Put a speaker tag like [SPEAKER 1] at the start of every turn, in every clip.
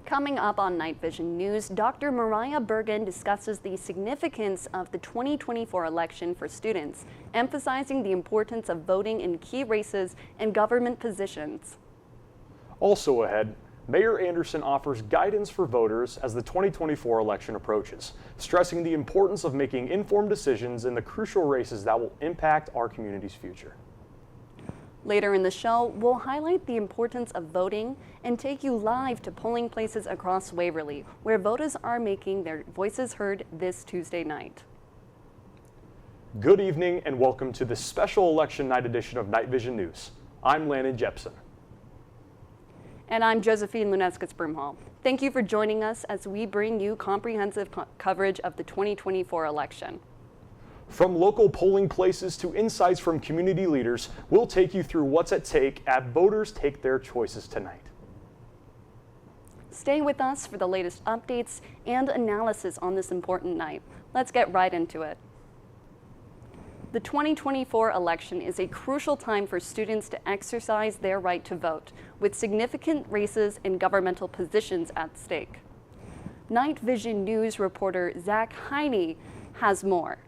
[SPEAKER 1] Coming up on Night Vision News, Dr. Mariah Bergen discusses the significance of the 2024 election for students, emphasizing the importance of voting in key races and government positions.
[SPEAKER 2] Also ahead, Mayor Anderson offers guidance for voters as the 2024 election approaches, stressing the importance of making informed decisions in the crucial races that will impact our community's future.
[SPEAKER 1] Later in the show, we'll highlight the importance of voting and take you live to polling places across Waverly, where voters are making their voices heard this Tuesday night.
[SPEAKER 2] Good evening and welcome to the special election night edition of Night Vision News. I'm Landon Jepson.
[SPEAKER 1] And I'm Josephine Luneskis-Broomhall. Thank you for joining us as we bring you comprehensive coverage of the 2024 election.
[SPEAKER 2] From local polling places to insights from community leaders, we'll take you through what's at stake as voters take their choices tonight.
[SPEAKER 1] Stay with us for the latest updates and analysis on this important night. Let's get right into it. The 2024 election is a crucial time for students to exercise their right to vote, with significant races and governmental positions at stake. Night Vision News reporter Zach Heine has more.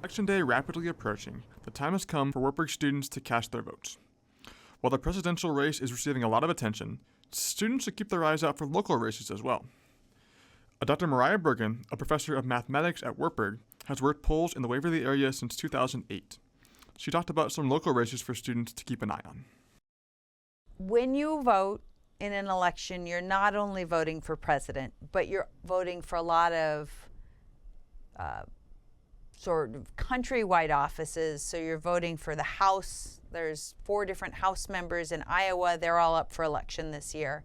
[SPEAKER 3] Election day rapidly approaching, the time has come for Wartburg students to cast their votes. While the presidential race is receiving a lot of attention, students should keep their eyes out for local races as well. Dr. Mariah Bergen, a professor of mathematics at Wartburg, has worked polls in the Waverly area since 2008. She talked about some local races for students to keep an eye on.
[SPEAKER 4] When you vote in an election, you're not only voting for president, but you're voting for a lot of sort of countrywide offices. So you're voting for the House. There's 4 different House members in Iowa. They're all up for election this year.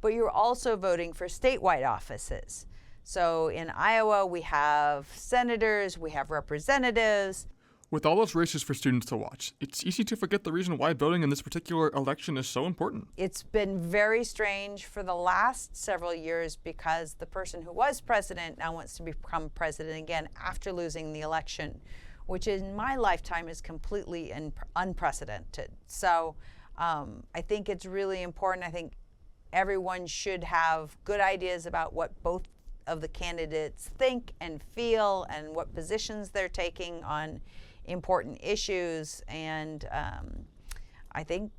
[SPEAKER 4] But you're also voting for statewide offices. So in Iowa, we have senators, we have representatives.
[SPEAKER 3] With all those races for students to watch, it's easy to forget the reason why voting in this particular election is so important.
[SPEAKER 4] It's been very strange for the last several years because the person who was president now wants to become president again after losing the election, which in my lifetime is completely unprecedented. So I think it's really important. I think everyone should have good ideas about what both of the candidates think and feel and what positions they're taking on important issues. And I think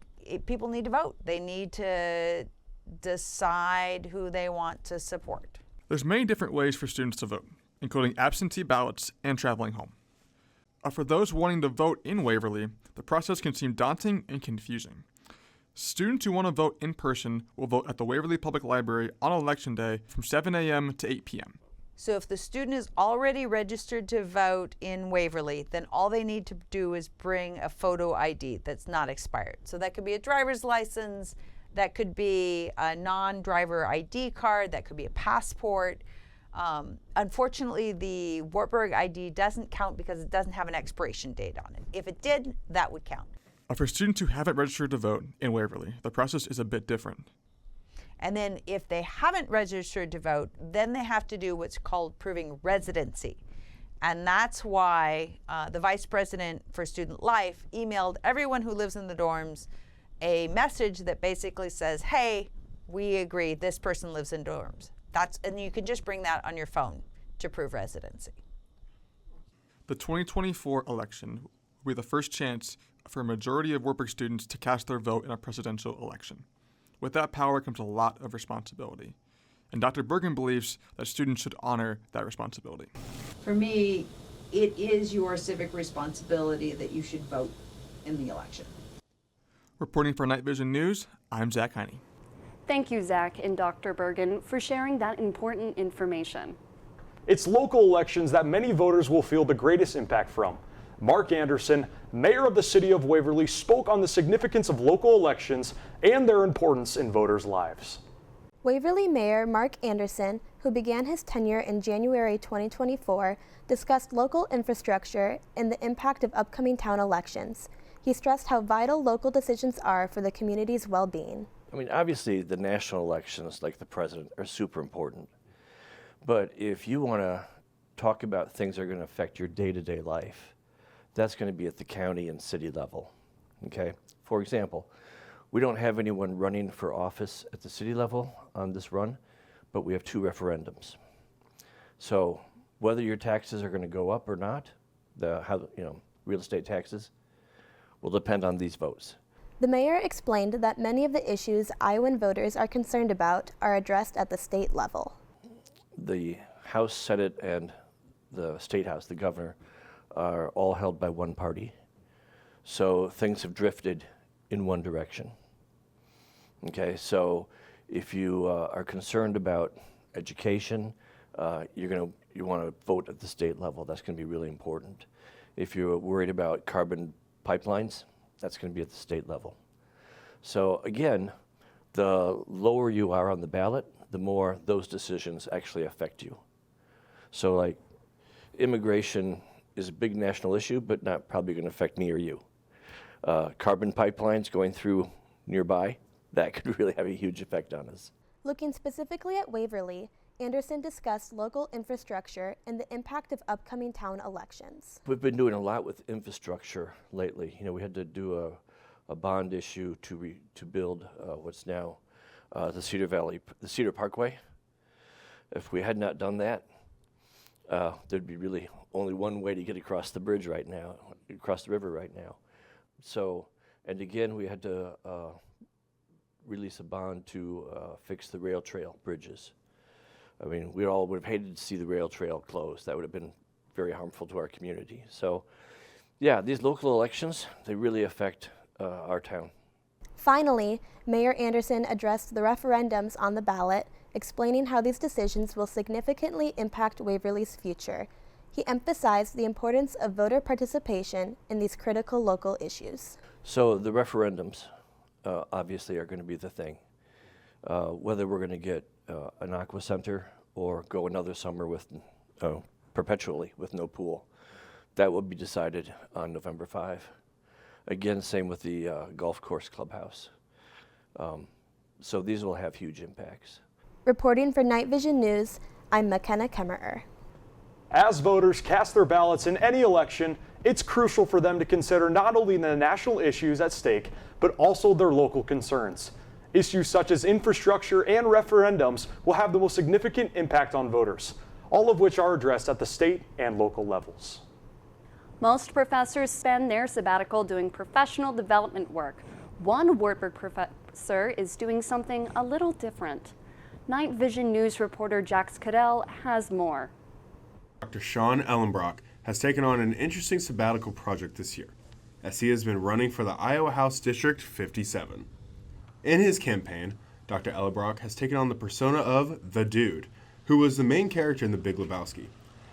[SPEAKER 4] people need to vote. They need to decide who they want to support.
[SPEAKER 3] There's many different ways for students to vote, including absentee ballots and traveling home. For those wanting to vote in Waverly, the process can seem daunting and confusing. Students who want to vote in person will vote at the Waverly Public Library on Election Day from 7 a.m. to 8 p.m.
[SPEAKER 4] So if the student is already registered to vote in Waverly, then all they need to do is bring a photo ID that's not expired. So that could be a driver's license, that could be a non-driver ID card, that could be a passport. Unfortunately, the Wartburg ID doesn't count because it doesn't have an expiration date on it. If it did, that would count.
[SPEAKER 3] For students who haven't registered to vote in Waverly, the process is a bit different.
[SPEAKER 4] And then if they haven't registered to vote, then they have to do what's called proving residency. And that's why the Vice President for Student Life emailed everyone who lives in the dorms a message that basically says, hey, we agree this person lives in dorms. And you can just bring that on your phone to prove residency.
[SPEAKER 3] The 2024 election will be the first chance for a majority of Wartburg students to cast their vote in a presidential election. With that power comes a lot of responsibility. And Dr. Bergen believes that students should honor that responsibility.
[SPEAKER 4] For me, it is your civic responsibility that you should vote in the election.
[SPEAKER 3] Reporting for Night Vision News, I'm Zach Heine.
[SPEAKER 1] Thank you, Zach and Dr. Bergen, for sharing that important information.
[SPEAKER 2] It's local elections that many voters will feel the greatest impact from. Mark Anderson, mayor of the city of Waverly, spoke on the significance of local elections and their importance in voters' lives.
[SPEAKER 5] Waverly Mayor Mark Anderson, who began his tenure in January 2024, discussed local infrastructure and the impact of upcoming town elections. He stressed how vital local decisions are for the community's well-being.
[SPEAKER 6] I mean, obviously the national elections, like the president, are super important. But if you want to talk about things that are going to affect your day-to-day life, that's going to be at the county and city level, okay? For example, We don't have anyone running for office at the city level on this run, but we have 2 referendums. So whether your taxes are going to go up or not, real estate taxes, will depend on these votes.
[SPEAKER 5] The mayor explained that many of the issues Iowan voters are concerned about are addressed at the state level.
[SPEAKER 6] The House, Senate, and the State House, the governor, are all held by one party. So things have drifted in one direction. Okay, so if you are concerned about education, you want to vote at the state level. That's going to be really important. If you're worried about carbon pipelines, that's going to be at the state level. So again, the lower you are on the ballot, the more those decisions actually affect you. So like immigration is a big national issue, but not probably going to affect me or you. Carbon pipelines going through nearby, that could really have a huge effect on us.
[SPEAKER 5] Looking specifically at Waverly, Anderson discussed local infrastructure and the impact of upcoming town elections.
[SPEAKER 6] We've been doing a lot with infrastructure lately. You know, we had to do a bond issue to build what's now the Cedar Parkway. If we had not done that, there'd be really only one way to get across the bridge right now, across the river right now. So, and again, we had to release a bond to fix the rail trail bridges. I mean, we all would have hated to see the rail trail closed. That would have been very harmful to our community. So, yeah, these local elections, they really affect our town.
[SPEAKER 5] Finally, Mayor Anderson addressed the referendums on the ballot, explaining how these decisions will significantly impact Waverly's future. He emphasized the importance of voter participation in these critical local issues.
[SPEAKER 6] So the referendums obviously are going to be the thing. Whether we're going to get an aqua center or go another summer with perpetually with no pool, that will be decided on November 5. Again, same with the golf course clubhouse. So these will have huge impacts.
[SPEAKER 5] Reporting for Night Vision News, I'm McKenna Kemmerer.
[SPEAKER 2] As voters cast their ballots in any election, it's crucial for them to consider not only the national issues at stake, but also their local concerns. Issues such as infrastructure and referendums will have the most significant impact on voters, all of which are addressed at the state and local levels.
[SPEAKER 1] Most professors spend their sabbatical doing professional development work. One Wartburg professor is doing something a little different. Night Vision News reporter Jax Cadell has more.
[SPEAKER 7] Dr. Sean Ellenbrock has taken on an interesting sabbatical project this year, as he has been running for the Iowa House District 57. In his campaign, Dr. Ellenbrock has taken on the persona of the Dude, who was the main character in The Big Lebowski.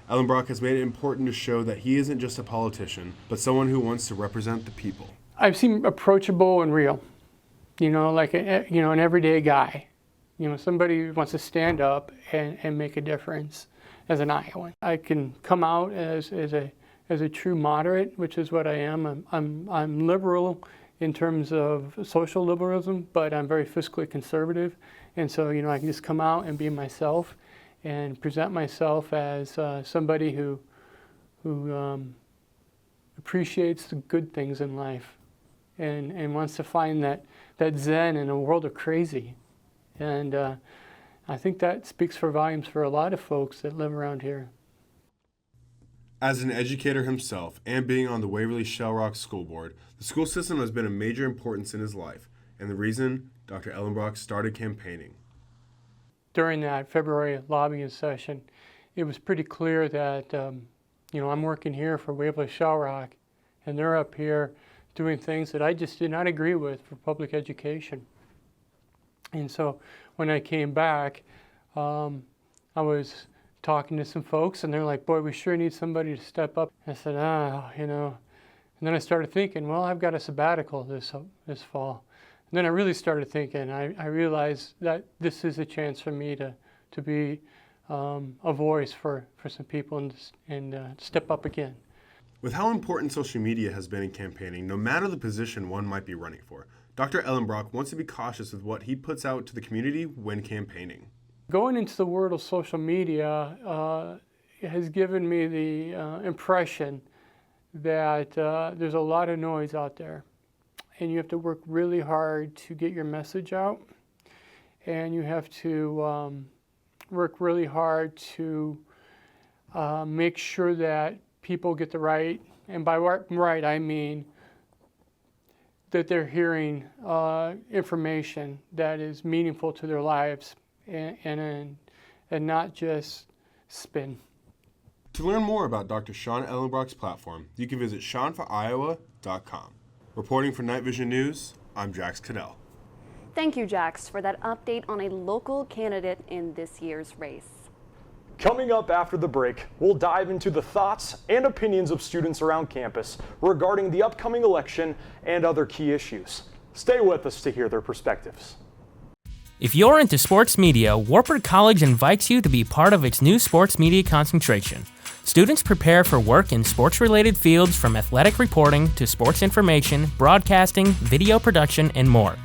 [SPEAKER 7] Ellenbrock has made it important to show that he isn't just a politician, but someone who wants to represent the people.
[SPEAKER 8] I've seen approachable and real, like an everyday guy, somebody who wants to stand up and make a difference as an Iowan. I can come out as a true moderate, which is what I am. I'm liberal in terms of social liberalism, but I'm very fiscally conservative, and so I can just come out and be myself and present myself as somebody who appreciates the good things in life and wants to find that zen in a world of crazy. And I think that speaks for volumes for a lot of folks that live around here.
[SPEAKER 7] As an educator himself and being on the Waverly Shell Rock School Board, the school system has been a major importance in his life, and the reason Dr. Ellenbrock started campaigning.
[SPEAKER 8] During that February lobbying session, it was pretty clear that, I'm working here for Waverly Shell Rock, and they're up here doing things that I just did not agree with for public education. And so when I came back, I was talking to some folks, and they're like, boy, we sure need somebody to step up. I said, And then I started thinking, well, I've got a sabbatical this fall. And then I really started thinking, I realized that this is a chance for me to be a voice for some people and step up again.
[SPEAKER 7] With how important social media has been in campaigning, no matter the position one might be running for, Dr. Ellenbrock wants to be cautious with what he puts out to the community when campaigning.
[SPEAKER 8] Going into the world of social media has given me the impression that there's a lot of noise out there. and you have to work really hard to get your message out, and you have to work really hard to make sure that people get the right, and by right I mean that they're hearing information that is meaningful to their lives and not just spin.
[SPEAKER 7] To learn more about Dr. Sean Ellenbrock's platform, you can visit SeanForIowa.com. Reporting for Night Vision News, I'm Jax Cadell.
[SPEAKER 1] Thank you, Jax, for that update on a local candidate in this year's race.
[SPEAKER 2] Coming up after the break, we'll dive into the thoughts and opinions of students around campus regarding the upcoming election and other key issues. Stay with us to hear their perspectives.
[SPEAKER 9] If you're into sports media, Wartburg College invites you to be part of its new sports media concentration. Students prepare for work in sports-related fields from athletic reporting to sports information, broadcasting, video production, and more.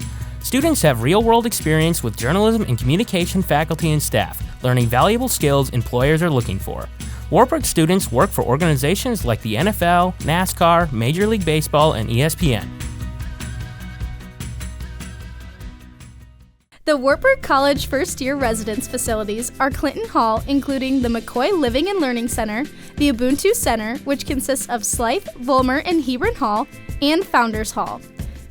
[SPEAKER 9] Students have real-world experience with journalism and communication faculty and staff, learning valuable skills employers are looking for. Wartburg students work for organizations like the NFL, NASCAR, Major League Baseball, and ESPN.
[SPEAKER 10] The Wartburg College first-year residence facilities are Clinton Hall, including the McCoy Living and Learning Center, the Ubuntu Center, which consists of Slythe, Vollmer, and Hebron Hall, and Founders Hall.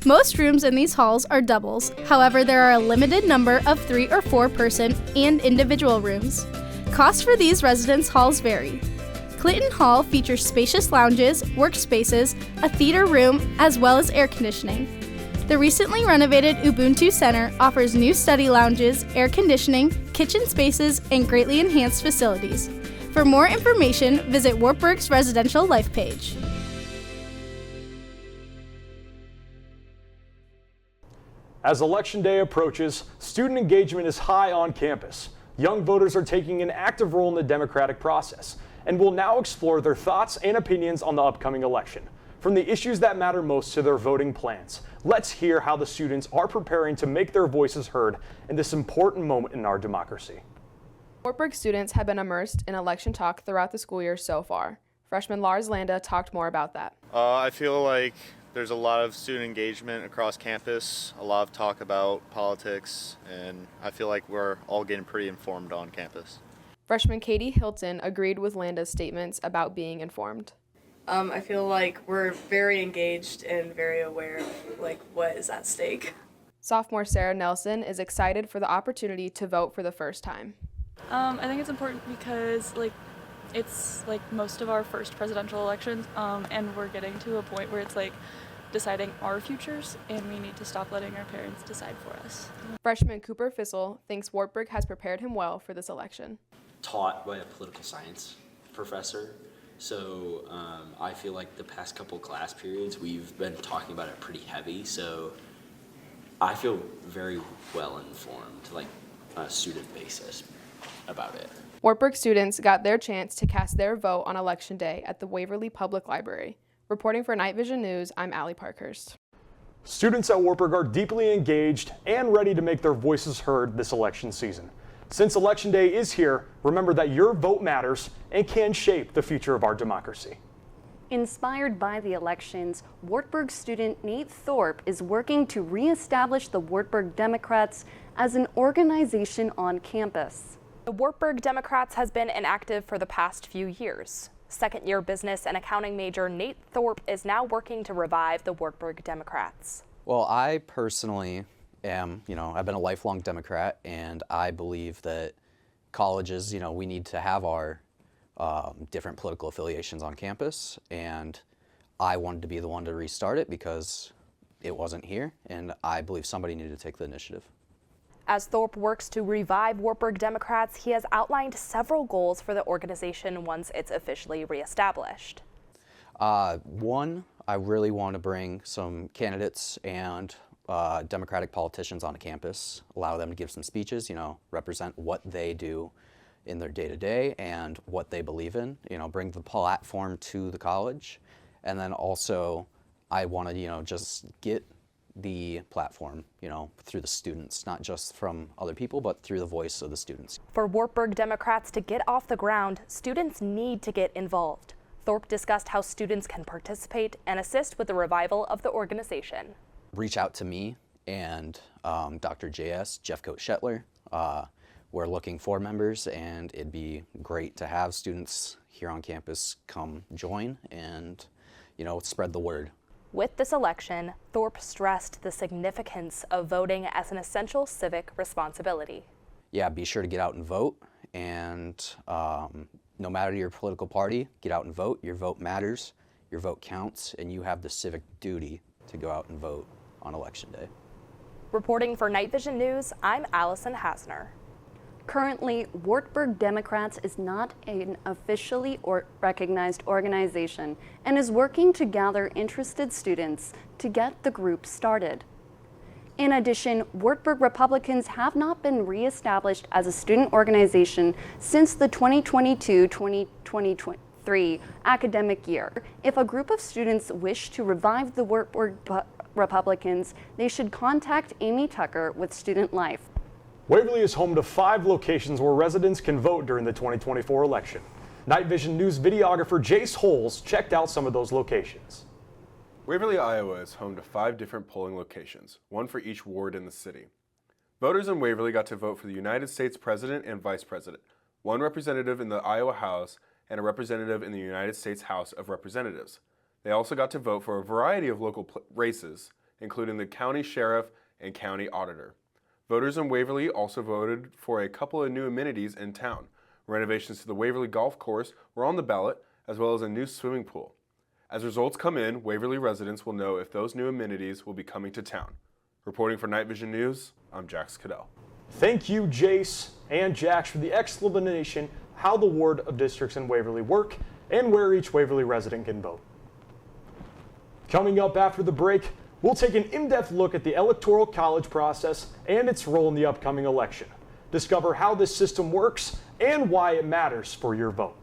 [SPEAKER 10] Most rooms in these halls are doubles. However, there are a limited number of 3 or 4 person and individual rooms. Costs for these residence halls vary. Clinton Hall features spacious lounges, workspaces, a theater room, as well as air conditioning. The recently renovated Ubuntu Center offers new study lounges, air conditioning, kitchen spaces, and greatly enhanced facilities. For more information, visit Wartburg's residential life page.
[SPEAKER 2] As Election Day approaches, student engagement is high on campus. Young voters are taking an active role in the democratic process and will now explore their thoughts and opinions on the upcoming election. From the issues that matter most to their voting plans, let's hear how the students are preparing to make their voices heard in this important moment in our democracy.
[SPEAKER 11] Wartburg students have been immersed in election talk throughout the school year so far. Freshman Lars Landa talked more about that.
[SPEAKER 12] I feel like there's a lot of student engagement across campus, a lot of talk about politics, and I feel like we're all getting pretty informed on campus.
[SPEAKER 11] Freshman Katie Hilton agreed with Landa's statements about being informed.
[SPEAKER 13] I feel like we're very engaged and very aware of what is at stake.
[SPEAKER 11] Sophomore Sarah Nelson is excited for the opportunity to vote for the first time.
[SPEAKER 14] I think it's important because it's most of our first presidential elections, and we're getting to a point where it's deciding our futures, and we need to stop letting our parents decide for us.
[SPEAKER 11] Freshman Cooper Fissel thinks Wartburg has prepared him well for this election.
[SPEAKER 15] Taught by a political science professor, so I feel like the past couple class periods we've been talking about it pretty heavy, so I feel very well informed, on a student basis about it.
[SPEAKER 11] Wartburg students got their chance to cast their vote on Election Day at the Waverly Public Library. Reporting for Night Vision News, I'm Allie Parkhurst.
[SPEAKER 2] Students at Wartburg are deeply engaged and ready to make their voices heard this election season. Since Election Day is here, remember that your vote matters and can shape the future of our democracy.
[SPEAKER 1] Inspired by the elections, Wartburg student Nate Thorpe is working to reestablish the Wartburg Democrats as an organization on campus.
[SPEAKER 16] The Wartburg Democrats has been inactive for the past few years. Second-year business and accounting major Nate Thorpe is now working to revive the Wartburg Democrats.
[SPEAKER 17] Well, I personally am, I've been a lifelong Democrat, and I believe that colleges, we need to have our different political affiliations on campus, and I wanted to be the one to restart it because it wasn't here, and I believe somebody needed to take the initiative.
[SPEAKER 16] As Thorpe works to revive Wartburg Democrats, he has outlined several goals for the organization once it's officially reestablished.
[SPEAKER 17] One, I really want to bring some candidates and Democratic politicians onto campus, allow them to give some speeches, represent what they do in their day-to-day and what they believe in, bring the platform to the college. And then also, I want to, just get the platform, through the students, not just from other people, but through the voice of the students.
[SPEAKER 16] For Wartburg Democrats to get off the ground, students need to get involved. Thorpe discussed how students can participate and assist with the revival of the organization.
[SPEAKER 17] reach out to me and Dr. JS, Jeffcoat Shetler. We're looking for members, and it'd be great to have students here on campus come join and, spread the word.
[SPEAKER 16] With this election, Thorpe stressed the significance of voting as an essential civic responsibility.
[SPEAKER 17] Yeah, be sure to get out and vote, and no matter your political party, get out and vote. Your vote matters, your vote counts, and you have the civic duty to go out and vote on Election Day.
[SPEAKER 16] Reporting for Night Vision News, I'm Allison Hasner.
[SPEAKER 1] Currently, Wartburg Democrats is not an officially recognized organization and is working to gather interested students to get the group started. In addition, Wartburg Republicans have not been reestablished as a student organization since the 2022-2023 academic year. If a group of students wish to revive the Wartburg Republicans, they should contact Amy Tucker with Student Life.
[SPEAKER 2] Waverly is home to 5 locations where residents can vote during the 2024 election. Night Vision News videographer Jace Holes checked out some of those locations.
[SPEAKER 7] Waverly, Iowa is home to 5 different polling locations, one for each ward in the city. Voters in Waverly got to vote for the United States President and Vice President, 1 representative in the Iowa House and a representative in the United States House of Representatives. They also got to vote for a variety of local races, including the county sheriff and county auditor. Voters in Waverly also voted for a couple of new amenities in town. Renovations to the Waverly Golf Course were on the ballot, as well as a new swimming pool. As results come in, Waverly residents will know if those new amenities will be coming to town. Reporting for Night Vision News, I'm Jax Cadell.
[SPEAKER 2] Thank you, Jace and Jax, for the explanation how the ward of districts in Waverly work and where each Waverly resident can vote. Coming up after the break, we'll take an in-depth look at the Electoral College process and its role in the upcoming election. Discover how this system works and why it matters for your vote.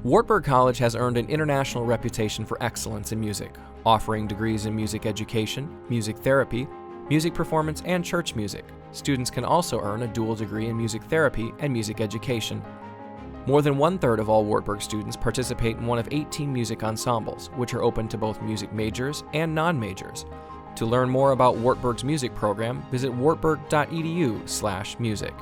[SPEAKER 18] Wartburg College has earned an international reputation for excellence in music, offering degrees in music education, music therapy, music performance, and church music. Students can also earn a dual degree in music therapy and music education. More than 1/3 of all Wartburg students participate in one of 18 music ensembles, which are open to both music majors and non-majors. To learn more about Wartburg's music program, visit wartburg.edu/music.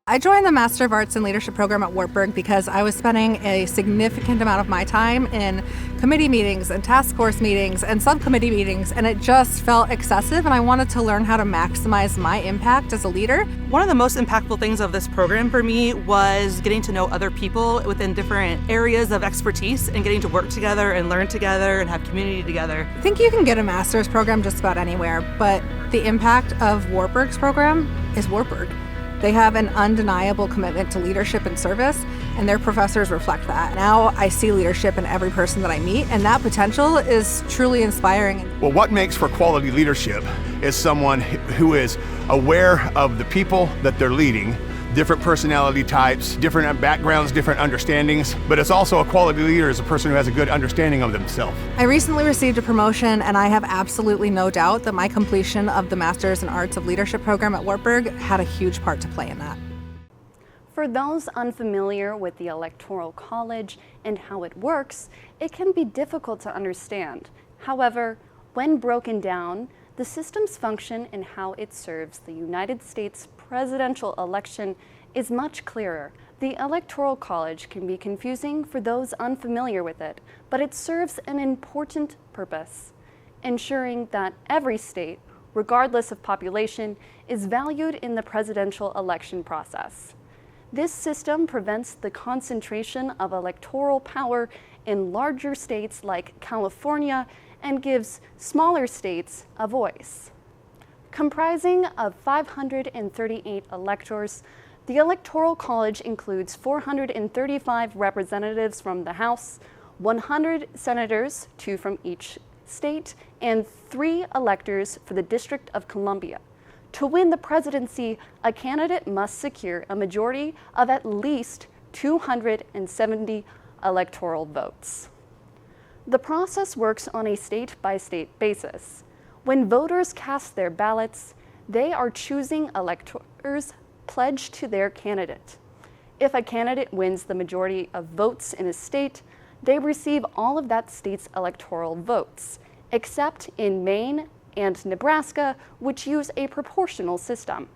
[SPEAKER 19] I joined the Master of Arts in Leadership program at Wartburg because I was spending a significant amount of my time in committee meetings and task force meetings and subcommittee meetings, and it just felt excessive, and I wanted to learn how to maximize my impact as a leader.
[SPEAKER 20] One of the most impactful things of this program for me was getting to know other people within different areas of expertise and getting to work together and learn together and have community together.
[SPEAKER 19] I think you can get a master's program just about anywhere, but the impact of Wartburg's program is Wartburg. They have an undeniable commitment to leadership and service, and their professors reflect that. Now I see leadership in every person that I meet, and that potential is truly inspiring.
[SPEAKER 21] Well, what makes for quality leadership is someone who is aware of the people that they're leading, different personality types, different backgrounds, different understandings, but it's also a quality leader is a person who has a good understanding of themselves.
[SPEAKER 19] I recently received a promotion, and I have absolutely no doubt that my completion of the Masters in Arts of Leadership program at Wartburg had a huge part to play in that.
[SPEAKER 1] For those unfamiliar with the Electoral College and how it works, it can be difficult to understand. However, when broken down, the system's function and how it serves the United States presidential election is much clearer. The Electoral College can be confusing for those unfamiliar with it, but it serves an important purpose, ensuring that every state, regardless of population, is valued in the presidential election process. This system prevents the concentration of electoral power in larger states like California and gives smaller states a voice. Comprising of 538 electors, the Electoral College includes 435 representatives from the House, 100 senators, 2 from each state, and 3 electors for the District of Columbia. To win the presidency, a candidate must secure a majority of at least 270 electoral votes. The process works on a state-by-state basis. When voters cast their ballots, they are choosing electors pledged to their candidate. If a candidate wins the majority of votes in a state, They receive all of that state's electoral votes, except in Maine and Nebraska, which use a proportional system.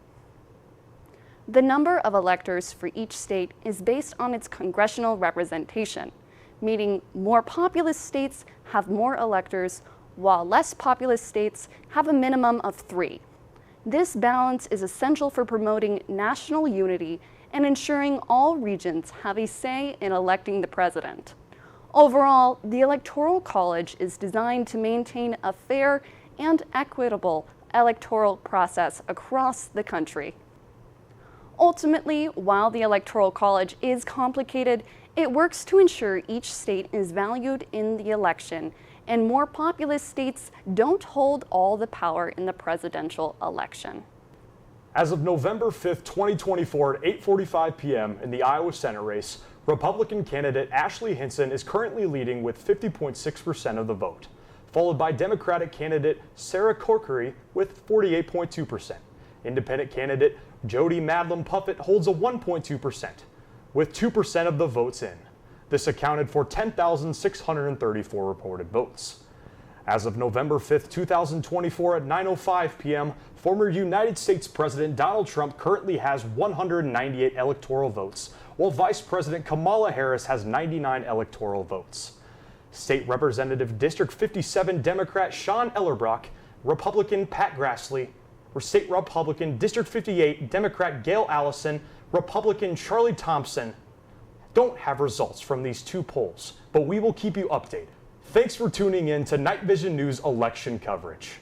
[SPEAKER 1] The number of electors for each state is based on its congressional representation, meaning more populous states have more electors, while less populous states have a minimum of 3. This balance is essential for promoting national unity and ensuring all regions have a say in electing the president. Overall, the Electoral College is designed to maintain a fair and equitable electoral process across the country. Ultimately, while the Electoral College is complicated, it works to ensure each state is valued in the election, and more populous states don't hold all the power in the presidential election.
[SPEAKER 2] As of November 5th, 2024 at 8:45 p.m. in the Iowa Senate race, Republican candidate Ashley Hinson is currently leading with 50.6% of the vote, followed by Democratic candidate Sarah Corkery with 48.2%. Independent candidate Jody Madlam Puffett holds a 1.2%, with 2% of the votes in. This accounted for 10,634 reported votes. As of November 5th, 2024 at 9:05 p.m., former United States President Donald Trump currently has 198 electoral votes, while Vice President Kamala Harris has 99 electoral votes. State Representative District 57 Democrat Sean Ellerbrock, Republican Pat Grassley, State Republican District 58 Democrat Gail Allison, Republican Charlie Thompson don't have results from these two polls, but we will keep you updated. Thanks for tuning in to Night Vision News election coverage.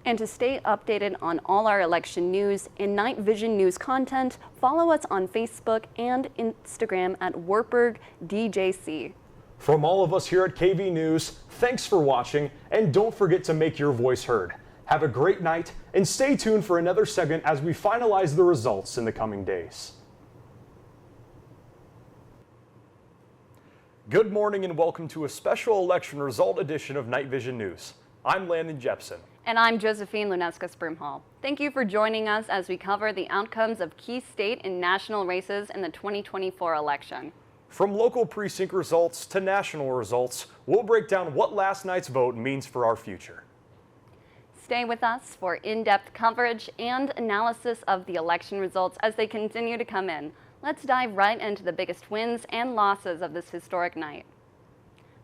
[SPEAKER 1] And to stay updated on all our election news and Night Vision News content, follow us on Facebook and Instagram at Wartburg DJC.
[SPEAKER 2] From all of us here at KV News, thanks for watching, and don't forget to make your voice heard. Have a great night, and stay tuned for another segment as we finalize the results in the coming days. Good morning and welcome to a special election result edition of Night Vision News. I'm Landon Jepson.
[SPEAKER 1] And I'm Josephine Lunescas-Broomhall. Thank you for joining us as we cover the outcomes of key state and national races in the 2024 election.
[SPEAKER 2] From local precinct results to national results, we'll break down what last night's vote means for our future.
[SPEAKER 1] Stay with us for in-depth coverage and analysis of the election results as they continue to come in. Let's dive right into the biggest wins and losses of this historic night.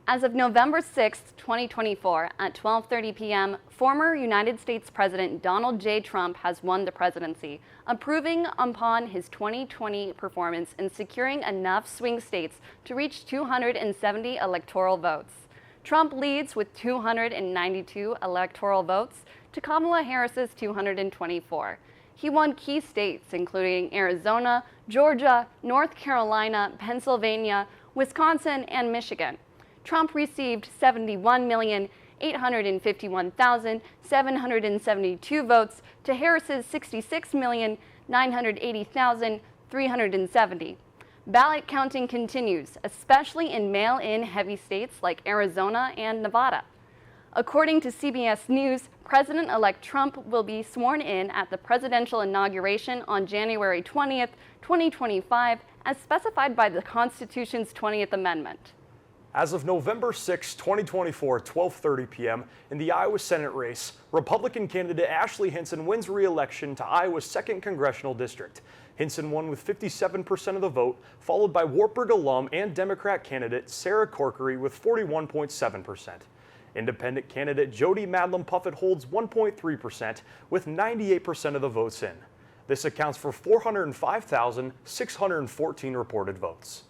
[SPEAKER 1] As of November 6, 2024, at 12:30 p.m., former United States President Donald J. Trump has won the presidency, improving upon his 2020 performance in securing enough swing states to reach 270 electoral votes. Trump leads with 292 electoral votes to Kamala Harris's 224. He won key states including Arizona, Georgia, North Carolina, Pennsylvania, Wisconsin, and Michigan. Trump received 71,851,772 votes to Harris's 66,980,370. Ballot counting continues, especially in mail-in heavy states like Arizona and Nevada. According to CBS News, President-elect Trump will be sworn in at the presidential inauguration on January 20th, 2025, as specified by the Constitution's 20th Amendment.
[SPEAKER 2] As of November 6, 2024, 12:30 p.m., in the Iowa Senate race, Republican candidate Ashley Hinson wins re-election to Iowa's 2nd Congressional District. Hinson won with 57% of the vote, followed by Wartburg alum and Democrat candidate Sarah Corkery with 41.7%. Independent candidate Jody Madlam Puffett holds 1.3% with 98% of the votes in. This accounts for 405,614 reported votes.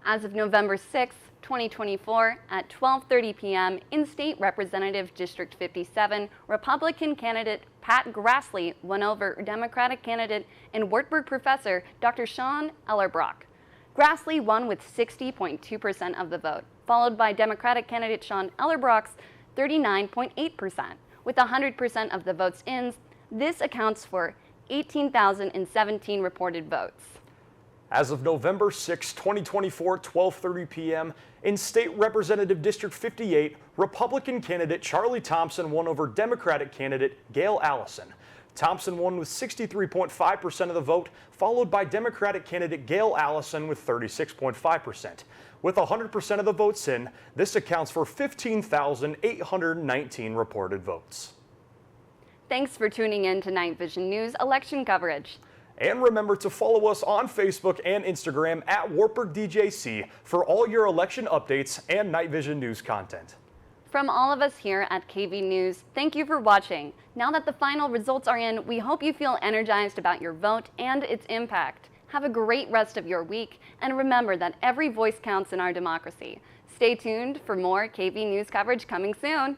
[SPEAKER 1] As of November 6, 2024, at 12:30 p.m. in State Representative District 57, Republican candidate Pat Grassley won over Democratic candidate and Wartburg professor Dr. Sean Ellerbrock. Grassley won with 60.2% of the vote, followed by Democratic candidate Sean Ellerbrock's 39.8%. With 100% of the votes in, this accounts for 18,017 reported votes.
[SPEAKER 2] As of November 6, 2024, 12:30 p.m., in State Representative District 58, Republican candidate Charlie Thompson won over Democratic candidate Gail Allison. Thompson won with 63.5% of the vote, followed by Democratic candidate Gail Allison with 36.5%. With 100% of the votes in, this accounts for 15,819 reported votes.
[SPEAKER 1] Thanks for tuning in to Night Vision News election coverage.
[SPEAKER 2] And remember to follow us on Facebook and Instagram at Wartburg DJC for all your election updates and Night Vision News content.
[SPEAKER 1] From all of us here at KV News, thank you for watching. Now that the final results are in, we hope you feel energized about your vote and its impact. Have a great rest of your week, and remember that every voice counts in our democracy. Stay tuned for more KV News coverage coming soon.